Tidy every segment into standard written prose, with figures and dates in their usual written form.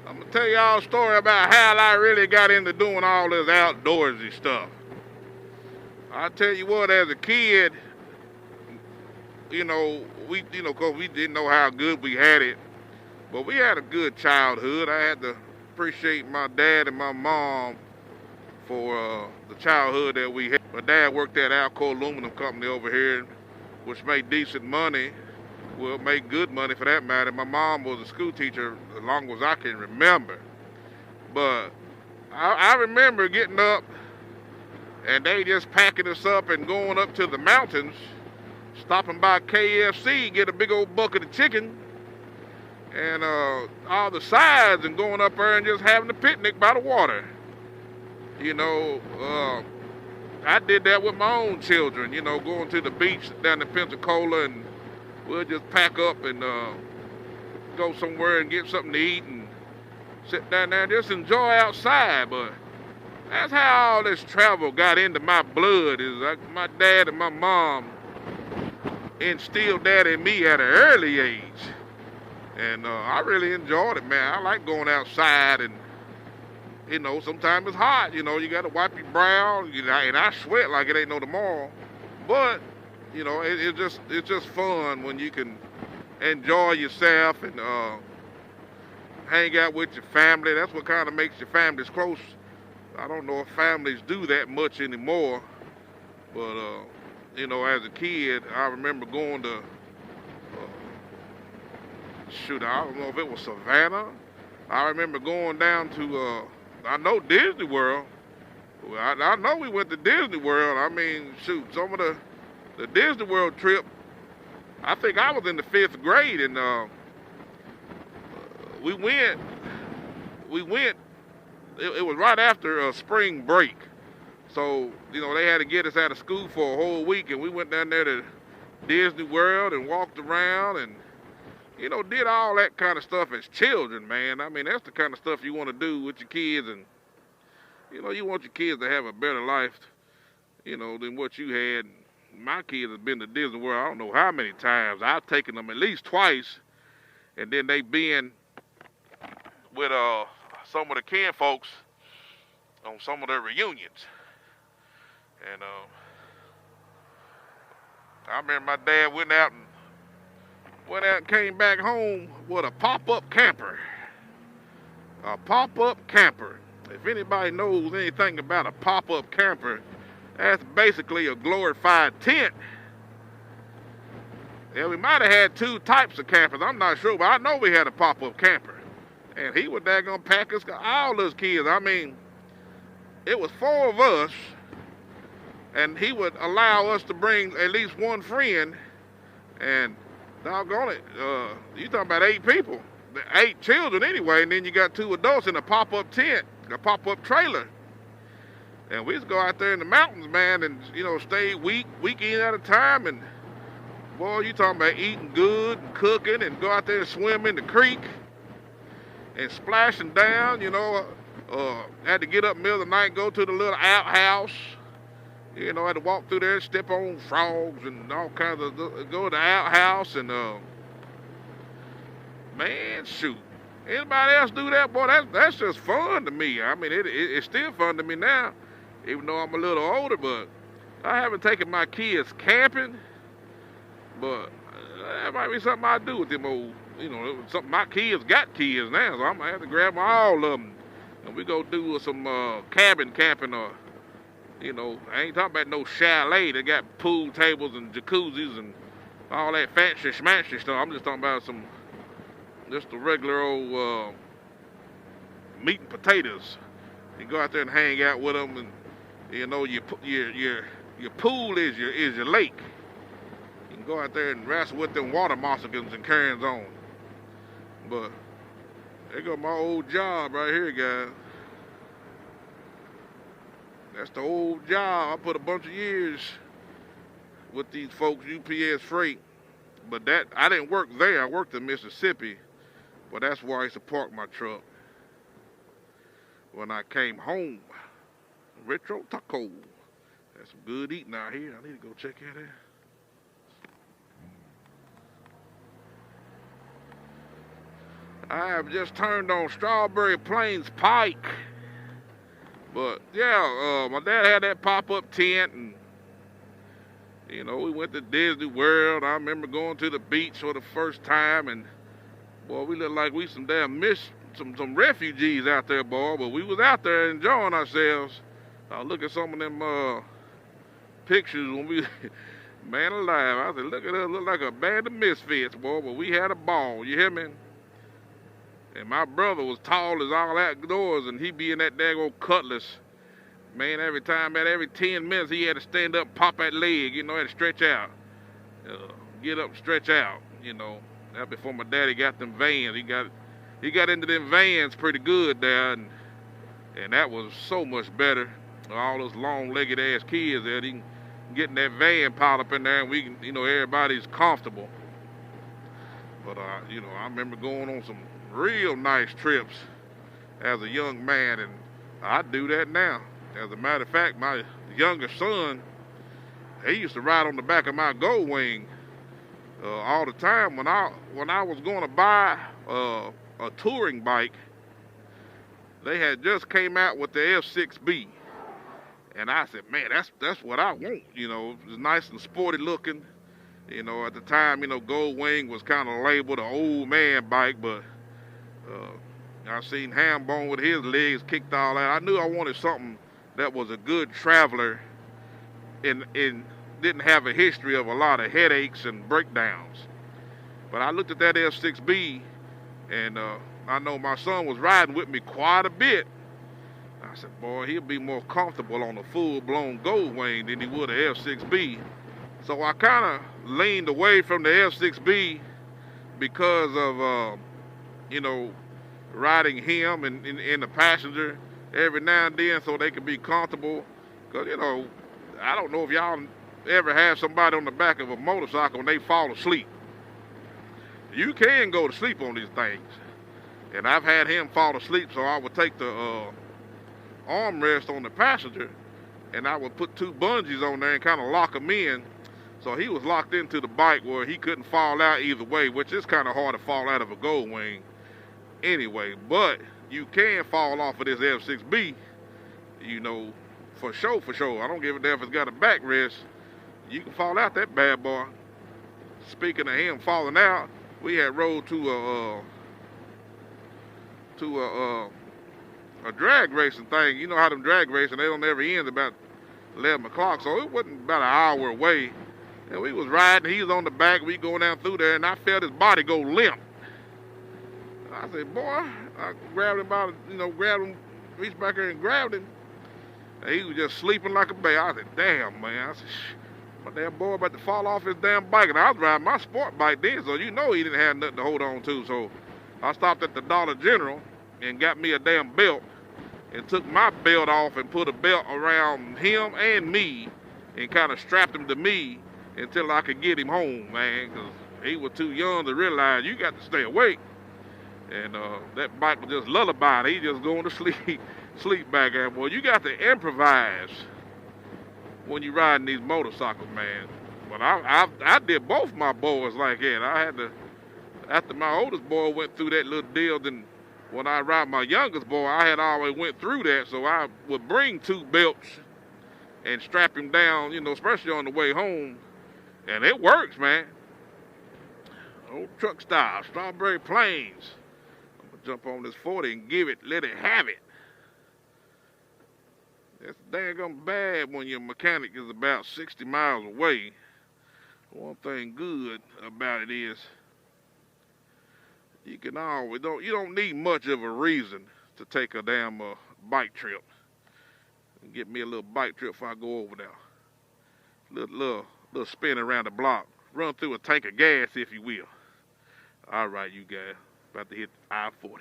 I'm gonna tell y'all a story about how I really got into doing all this outdoorsy stuff. I tell you what, as a kid, cause we didn't know how good we had it, but we had a good childhood. I had to appreciate my dad and my mom for the childhood that we had. My dad worked at Alco Aluminum Company over here, which made decent money. Well, made good money for that matter. My mom was a school teacher as long as I can remember. But I remember getting up and they just packing us up and going up to the mountains, stopping by KFC, get a big old bucket of chicken and all the sides, and going up there and just having a picnic by the water. You know, I did that with my own children, going to the beach down in Pensacola, and we'll just pack up and go somewhere and get something to eat and sit down there and just enjoy outside. But that's how all this travel got into my blood, is like my dad and my mom instilled that in me at an early age. And I really enjoyed it, man. I like going outside, and sometimes it's hot. You got to wipe your brow, and I sweat like it ain't no tomorrow. But it's just fun when you can enjoy yourself and hang out with your family. That's what kind of makes your families close. I don't know if families do that much anymore, but as a kid, I remember going to I don't know if it was Savannah. I remember going down to I know Disney World. Well, I know we went to Disney World. I mean, some of the Disney World trip, I think I was in the 5th grade, and we went, it was right after spring break. So, they had to get us out of school for a whole week, and we went down there to Disney World and walked around and, did all that kind of stuff as children, man. I mean, that's the kind of stuff you want to do with your kids, and, you want your kids to have a better life, than what you had. My kids have been to Disney World I don't know how many times. I've taken them at least twice, and then they been with some of the kin folks on some of their reunions. And I remember my dad went out and came back home with a pop-up camper. A pop-up camper. If anybody knows anything about a pop-up camper, that's basically a glorified tent. Yeah, we might have had 2 types of campers. I'm not sure, but I know we had a pop-up camper. And he was daggone pack us, all those kids. I mean, it was 4 of us, and he would allow us to bring at least one friend, and doggone it, you talking about 8 people, 8 children anyway, and then you got 2 adults in a pop-up tent, a pop-up trailer. And we used to go out there in the mountains, man, and, stay weekend at a time, and, boy, you talking about eating good and cooking, and go out there and swim in the creek and splashing down, had to get up in the middle of the night, go to the little outhouse, had to walk through there and step on frogs and all kinds of, go to the outhouse, and, man, shoot. Anybody else do that? Boy, that's just fun to me. I mean, it's still fun to me now, even though I'm a little older, but I haven't taken my kids camping, but that might be something I do with them old, something. My kids got kids now, so I'm going to have to grab all of them, and we go do some cabin camping, or, I ain't talking about no chalet. They got pool tables and jacuzzis and all that fancy schmancy stuff. I'm just talking about just the regular old meat and potatoes. You go out there and hang out with them, and your pool is your lake. You can go out there and wrestle with them water moccasins and carryings on. But there go my old job right here, guys. That's the old job. I put a bunch of years with these folks, UPS Freight. But I didn't work there. I worked in Mississippi. But that's where I used to park my truck when I came home. Retro Taco. That's some good eating out here. I need to go check it out. I have just turned on Strawberry Plains Pike. But yeah, my dad had that pop-up tent, and you know, we went to Disney World. I remember going to the beach for the first time, and boy, we looked like we some damn some refugees out there, boy. But we was out there enjoying ourselves. I look at some of them pictures when we, man alive. I said, look at us, look like a band of misfits, boy. But we had a ball. You hear me? And my brother was tall as all outdoors, and he be in that daggone Cutlass. Man, every 10 minutes, he had to stand up, pop that leg, you know, had to stretch out. Get up, stretch out, you know. That before my daddy got them vans. He got into them vans pretty good there, and that was so much better. All those long-legged ass kids there, he can get in that van piled up in there, and we can, you know, everybody's comfortable. But, you know, I remember going on some real nice trips as a young man, and I do that now. As a matter of fact, my younger son, he used to ride on the back of my Gold Wing all the time. When I was going to buy a touring bike, they had just came out with the F6B, and I said, man, that's what I want. You know, it was nice and sporty looking. You know, at the time, you know, Gold Wing was kind of labeled an old man bike, but I seen Hambone with his legs kicked all out. I knew I wanted something that was a good traveler and didn't have a history of a lot of headaches and breakdowns. But I looked at that F6B, and I know my son was riding with me quite a bit. I said, boy, he'll be more comfortable on a full-blown Gold Wing than he would a F6B. So I kind of leaned away from the F6B because of, you know, riding him and the passenger every now and then so they can be comfortable. Because, you know, I don't know if y'all ever have somebody on the back of a motorcycle and they fall asleep. You can go to sleep on these things. And I've had him fall asleep, so I would take the armrest on the passenger, and I would put 2 bungees on there and kind of lock him in. So he was locked into the bike where he couldn't fall out either way, which is kind of hard to fall out of a Gold Wing anyway. But you can fall off of this F6B, you know, for sure. I don't give a damn if it's got a backrest. You can fall out that bad boy. Speaking of him falling out, we had rode to a drag racing thing. You know how them drag racing, they don't ever end about 11 o'clock, so it wasn't about an hour away. And we was riding, he was on the back, we going down through there, and I felt his body go limp. I said, boy, I grabbed him by, you know, reached back there and grabbed him. And he was just sleeping like a baby. I said, damn, man. I said, my damn boy about to fall off his damn bike. And I was riding my sport bike then, so you know he didn't have nothing to hold on to. So I stopped at the Dollar General and got me a damn belt and took my belt off and put a belt around him and me and kind of strapped him to me until I could get him home, man, because he was too young to realize you got to stay awake. And that bike was just lullaby. He just going to sleep back there. Well, you got to improvise when you riding these motorcycles, man. But I did both my boys like that. I had to, after my oldest boy went through that little deal, then when I ride my youngest boy, I had always went through that. So I would bring 2 belts and strap him down, you know, especially on the way home. And it works, man. Old truck style, Strawberry Plains. I'm gonna jump on this 40 and let it have it. It's daggone bad when your mechanic is about 60 miles away. One thing good about it is you don't need much of a reason to take a damn bike trip. Get me a little bike trip before I go over there. Little spin around the block. Run through a tank of gas, if you will. All right, you guys. About to hit I-40.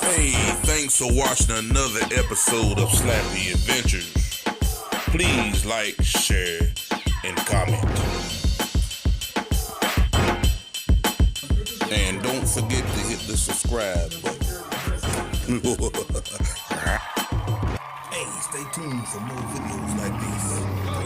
Hey, thanks for watching another episode of Slappy Adventures. Please like, share, and comment. And don't forget to hit the subscribe button. Hey, stay tuned for more videos like this.